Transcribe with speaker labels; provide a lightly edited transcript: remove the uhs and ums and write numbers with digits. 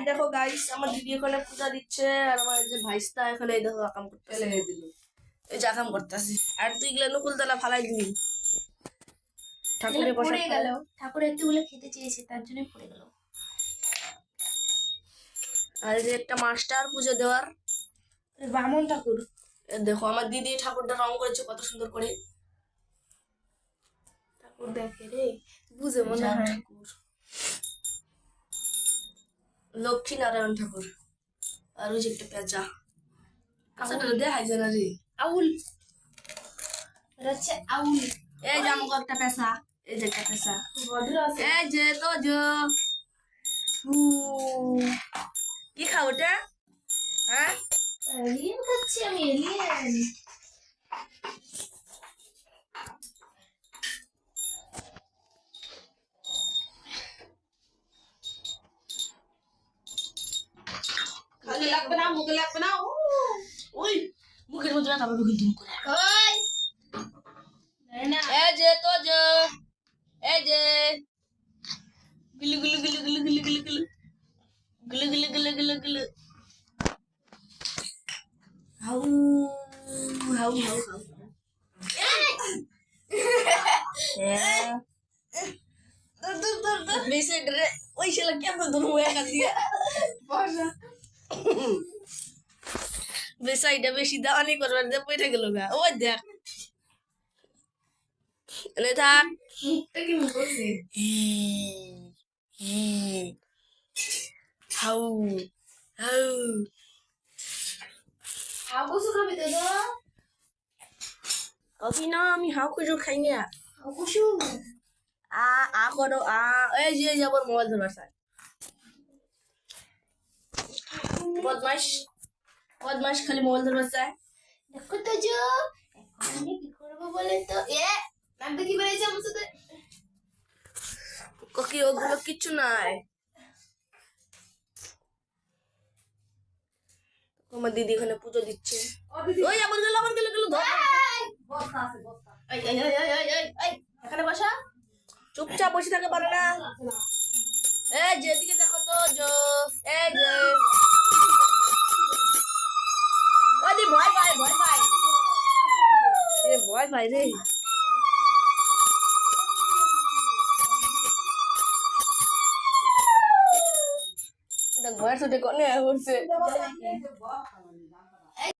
Speaker 1: দেখো গাইস, আমার দিদি এখানে পূজা দিচ্ছে আর আমার যে ভাইস্তা এখানে এই দেখো আকাম করতেছে। এই যে আকাম করতেছে আর তুই গেলে নকুল তলা ফালাই দিবি। ঠাকুরের
Speaker 2: পড়ে গেল, ঠাকুর এতগুলো খেতে চেয়েছে তার জন্য পড়ে গেল।
Speaker 1: আর যে একটা মাস্টার পুজো দেওয়ার
Speaker 2: বামন ঠাকুর।
Speaker 1: দেখো আমার দিদি ঠাকুরটা রং করেছে কত সুন্দর করে।
Speaker 2: ঠাকুর দেখে রে, বুঝে মনে হয়
Speaker 1: ঠাকুর লক্ষ্মী নারায়ণ ঠাকুর। আর ওই যে একটা পেঁচা দেখাই যায় না রে।
Speaker 2: আউল, হচ্ছে আউল।
Speaker 1: এই যে আমাকে একটা পেঁচা, এই যে একটা পেঁচা, এই যে তো কি খাও ওটা? হ্যাঁ
Speaker 2: এলিয়েন খাচ্ছি আমি, এলিয়েন।
Speaker 1: খালি লাগবে না, মুখে লাগবে না। ওই মুখের মধ্যে রাখা হবে কিন্তু করে। এই যে তো এই যে গুলু গুলু গুলু গুলু গুলু গুলু গুলু গুলু গুলু গুলু গুলু গুলু হাউ হাউ হাউ হাউ। বেশি ডরে ওই শালা কেমন ধরু একা দিয়া বসা বেসাইডা বেশি দাওয়ানি করবার দে পয়টা গেল গা। ওই দেখ এনে থাক
Speaker 2: মুখটা কি মুখ করছে।
Speaker 1: হাউ হাউ
Speaker 2: হাউ কুসু খাবি তো তো?
Speaker 1: কফি না, আমি হাউ খুঁজো খাই না।
Speaker 2: হাউ কুসু
Speaker 1: আ করো আ। এই যে যাবর মোবাইল ধরবার চাই। বদমাইশ বদমাইশ খালি মোবাইল ধরবার চাই।
Speaker 2: দেখো তো জো, এখন আমি কি করবো বলেন তো? নামটা কি বেরিয়েছে আমার সাথে?
Speaker 1: কি ওগুলো কিচ্ছু নাই। আমার দিদি এখানে পুজো দিচ্ছে। ওই আবার গেল ধর।
Speaker 2: বস্তা আছে বস্তা।
Speaker 1: এই এই এই এই এই এই এখানে বসা, চুপচাপ বসে থাকে পারে না। এই যেদিকে দেখো তো এই যে ওদি ভয় পায় এ ভয় পায় রে। দেখ ভয় ছুটে কোনে করছে।